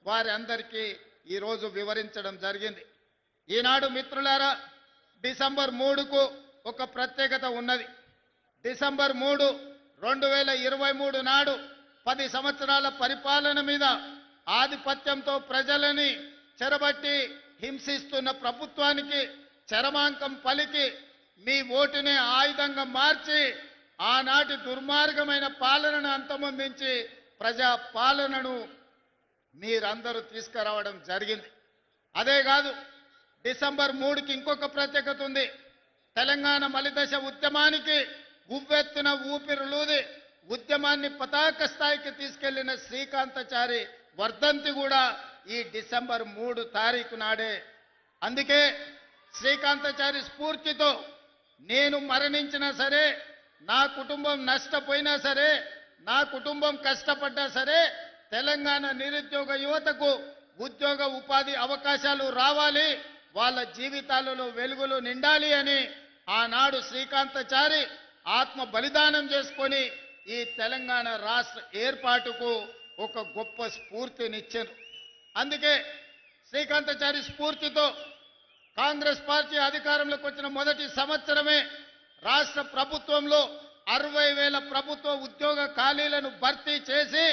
వారి అందరికీ ఈరోజు వివరించడం జరిగింది. ఈనాడు మిత్రులారా, డిసెంబర్ 3కు ఒక ప్రత్యేకత ఉన్నది. డిసెంబర్ 3 2023 నాడు 10 సంవత్సరాల పరిపాలన మీద ఆధిపత్యంతో ప్రజలని చెరబట్టి హింసిస్తున్న ప్రభుత్వానికి చరమాంకం పలికి మీ ఓటునే ఆయుధంగా మార్చి ఆనాటి దుర్మార్గమైన పాలనను అంతమొందించి ప్రజా పాలనను మీరందరూ తీసుకురావడం జరిగింది. అదే కాదు, డిసెంబర్ 3కి ఇంకొక ప్రత్యేకత ఉంది. తెలంగాణ మలిదశ ఉద్యమానికి ఉవ్వెత్తున ఊపిరులూది ఉద్యమాన్ని పతాక స్థాయికి తీసుకెళ్లిన శ్రీకాంతాచారి వర్ధంతి కూడా ఈ డిసెంబర్ 3 తారీఖు నాడే. అందుకే శ్రీకాంతాచారి స్ఫూర్తితో నేను మరణించినా సరే, నా కుటుంబం నష్టపోయినా సరే, నా కుటుంబం కష్టపడ్డా సరే, తెలంగాణ నిరుద్యోగ యువతకు ఉద్యోగ ఉపాధి అవకాశాలు రావాలి, వాళ్ళ జీవితాలలో వెలుగులు నిండాలి అని ఆనాడు శ్రీకాంతాచారి ఆత్మ బలిదానం చేసుకొని ఈ తెలంగాణ రాష్ట్ర ఏర్పాటుకు ఒక గొప్ప స్ఫూర్తినిచ్చారు. అందుకే శ్రీకాంతాచారి స్ఫూర్తితో కాంగ్రెస్ పార్టీ అధికారంలోకి వచ్చిన మొదటి సంవత్సరమే రాష్ట్ర ప్రభుత్వంలో 60,000 ప్రభుత్వ ఉద్యోగ ఖాళీలను భర్తీ చేసి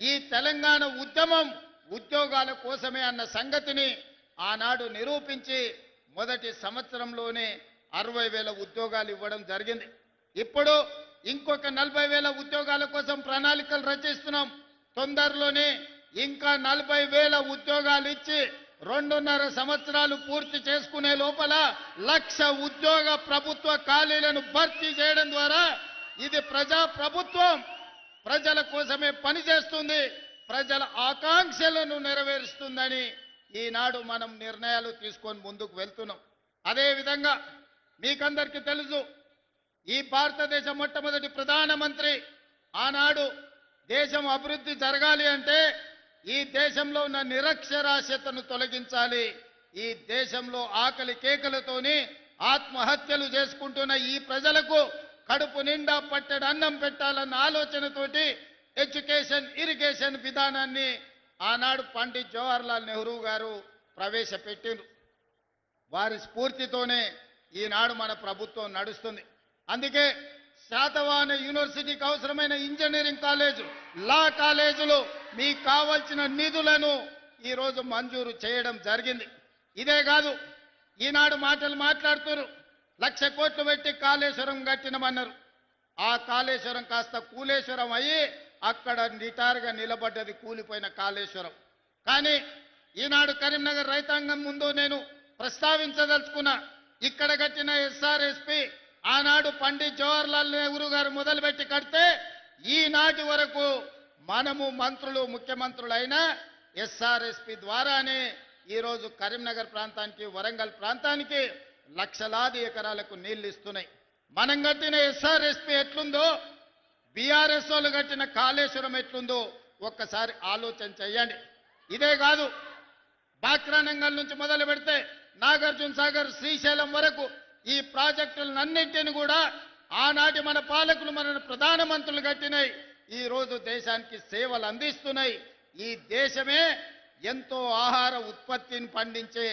ఈ తెలంగాణ ఉద్యమం ఉద్యోగాల కోసమే అన్న సంగతిని ఆనాడు నిరూపించి మొదటి సంవత్సరంలోనే 60,000 ఉద్యోగాలు ఇవ్వడం జరిగింది. ఇప్పుడు ఇంకొక 40,000 ఉద్యోగాల కోసం ప్రణాళికలు రచిస్తున్నాం. తొందరలోనే ఇంకా 40,000 ఉద్యోగాలు ఇచ్చి 2.5 సంవత్సరాలు పూర్తి చేసుకునే లోపల 1,00,000 ఉద్యోగ ప్రభుత్వ ఖాళీలను భర్తీ చేయడం ద్వారా ఇది ప్రజా ప్రభుత్వం ప్రజల కోసమే పనిచేస్తుంది, ప్రజల ఆకాంక్షలను నెరవేరుస్తుందని ఈనాడు మనం నిర్ణయాలు తీసుకొని ముందుకు వెళ్తున్నాం. అదేవిధంగా మీకందరికీ తెలుసు, ఈ భారతదేశ మొట్టమొదటి ప్రధానమంత్రి ఆనాడు దేశం అభివృద్ధి జరగాలి అంటే ఈ దేశంలో ఉన్న నిరక్షరాస్యతను తొలగించాలి, ఈ దేశంలో ఆకలి కేకలతోని ఆత్మహత్యలు చేసుకుంటున్న ఈ ప్రజలకు కడుపు నిండా పట్టెడు అన్నం పెట్టాలన్న ఆలోచనతోటి ఎడ్యుకేషన్ ఇరిగేషన్ విధానాన్ని ఆనాడు పండిత్ జవహర్లాల్ నెహ్రూ గారు ప్రవేశపెట్టిండ్రు. వారి స్ఫూర్తితోనే ఈనాడు మన ప్రభుత్వం నడుస్తుంది. అందుకే శాతవాహన యూనివర్సిటీకి అవసరమైన ఇంజనీరింగ్ కాలేజు, లా కాలేజీలు మీకు కావాల్సిన నిధులను ఈరోజు మంజూరు చేయడం జరిగింది. ఇదే కాదు, ఈనాడు మాటలు మాట్లాడుతున్నారు, 1,00,000 కోట్లు పెట్టి కాళేశ్వరం కట్టినమన్నారు. ఆ కాళేశ్వరం కాస్త కూలేశ్వరం అయ్యి అక్కడ నిటారుగా నిలబడ్డది కూలిపోయిన కాళేశ్వరం. కానీ ఈనాడు కరీంనగర్ రైతాంగం ముందు నేను ప్రస్తావించదలుచుకున్నా, ఇక్కడ కట్టిన ఎస్ఆర్ఎస్పి ఆనాడు పండిత్ జవహర్లాల్ నెహ్రూ గారు మొదలుపెట్టి కడితే ఈనాటి వరకు మనము మంత్రులు ముఖ్యమంత్రులైన ఎస్ఆర్ఎస్పి ద్వారానే ఈరోజు కరీంనగర్ ప్రాంతానికి వరంగల్ ప్రాంతానికి లక్షలాది ఎకరాలకు నీళ్లు ఇస్తున్నాయి. మనం కట్టిన ఎస్ఆర్ఎస్పి ఎట్లుందో, బీఆర్ఎస్ వాళ్ళు కట్టిన కాళేశ్వరం ఎట్లుందో ఒక్కసారి ఆలోచన చేయండి. ఇదే కాదు, బాక్రానంగల్ నుంచి మొదలు పెడితే నాగార్జున సాగర్ శ్రీశైలం వరకు ఈ ప్రాజెక్టులన్నింటిని కూడా ఆనాటి మన పాలకులు మన ప్రధానమంత్రులు కట్టినాయి. ఈ రోజు దేశానికి సేవలు అందిస్తున్నాయి. ఈ దేశమే ఎంతో ఆహార ఉత్పత్తిని పండించే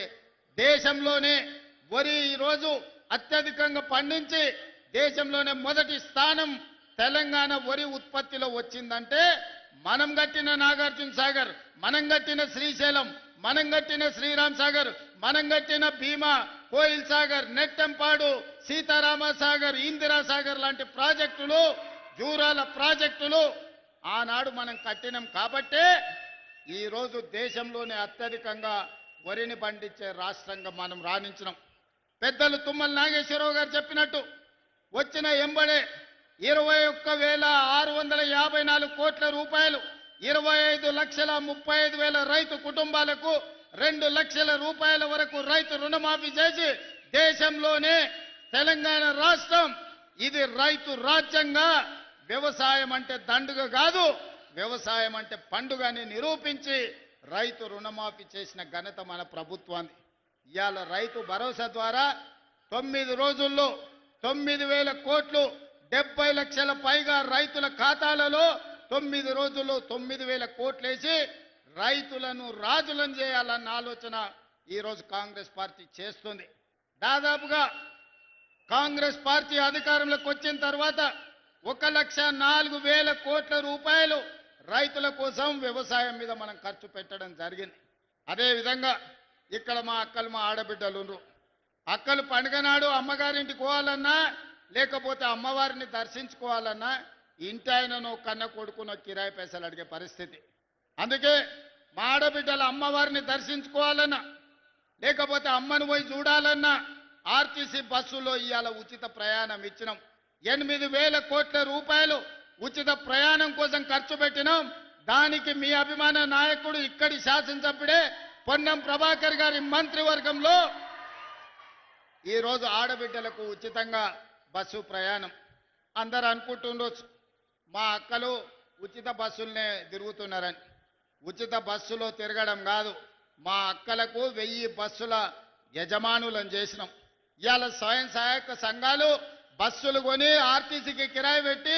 దేశంలోనే వరి ఈరోజు అత్యధికంగా పండించి దేశంలోనే మొదటి స్థానం తెలంగాణ వరి ఉత్పత్తిలో వచ్చిందంటే మనం కట్టిన నాగార్జున సాగర్, మనం కట్టిన శ్రీశైలం, మనం కట్టిన శ్రీరామ్ సాగర్, మనం కట్టిన భీమా, కోయిల్ సాగర్, నెట్టెంపాడు, సీతారామ సాగర్, ఇందిరా సాగర్ లాంటి ప్రాజెక్టులు, జూరాల ప్రాజెక్టులు ఆనాడు మనం కట్టినాం కాబట్టే ఈరోజు దేశంలోనే అత్యధికంగా వరిని పండించే రాష్ట్రంగా మనం రాణించినాం. పెద్దలు తుమ్మల నాగేశ్వరరావు గారు చెప్పినట్టు వచ్చిన ఎంబడే 21,654 కోట్ల రూపాయలు 25,35,000 రైతు కుటుంబాలకు 2 లక్షల రూపాయల వరకు రైతు రుణమాఫీ చేసి దేశంలోనే తెలంగాణ రాష్ట్రం ఇది రైతు రాజ్యంగా, వ్యవసాయం అంటే దండుగ కాదు, వ్యవసాయం అంటే పండుగ అని నిరూపించి రైతు రుణమాఫీ చేసిన ఘనత మన ప్రభుత్వాన్ని. ఇవాళ రైతు భరోసా ద్వారా 9 రోజుల్లో 9,000 కోట్లు 70 లక్షల పైగా రైతుల ఖాతాలలో 9 రోజుల్లో 9,000 కోట్లు వేసి రైతులను రాజులను చేయాలన్న ఆలోచన ఈరోజు కాంగ్రెస్ పార్టీ చేస్తుంది. దాదాపుగా కాంగ్రెస్ పార్టీ అధికారంలోకి వచ్చిన తర్వాత 1,04,000 కోట్ల రూపాయలు రైతుల కోసం వ్యవసాయం మీద మనం ఖర్చు పెట్టడం జరిగింది. అదేవిధంగా ఇక్కడ మా అక్కలు మా ఆడబిడ్డలు ఉన్నారు. అక్కలు పండుగ నాడు అమ్మగారింటికి పోవాలన్నా లేకపోతే అమ్మవారిని దర్శించుకోవాలన్నా ఇంటి ఆయనను కన్న కొడుకునో కిరాయి పైసలు అడిగే పరిస్థితి. అందుకే మా ఆడబిడ్డల అమ్మవారిని దర్శించుకోవాలన్నా లేకపోతే అమ్మను పోయి చూడాలన్నా ఆర్టీసీ బస్సులో ఇవాళ ఉచిత ప్రయాణం ఇచ్చినాం. 8,000 కోట్ల రూపాయలు ఉచిత ప్రయాణం కోసం ఖర్చు పెట్టినాం. దానికి మీ అభిమాన నాయకుడు ఇక్కడి శాసనసభ్యుడే పొన్నం ప్రభాకర్ గారి మంత్రివర్గంలో ఈరోజు ఆడబిడ్డలకు ఉచితంగా బస్సు ప్రయాణం. అందరూ అనుకుంటుండొచ్చు మా అక్కలు ఉచిత బస్సులనే తిరుగుతున్నారని. ఉచిత బస్సులో తిరగడం కాదు, మా అక్కలకు 1000 బస్సుల యజమానులను చేసినాం. ఇవాళ స్వయం సహాయక సంఘాలు బస్సులు కొని ఆర్టీసీకి కిరాయి పెట్టి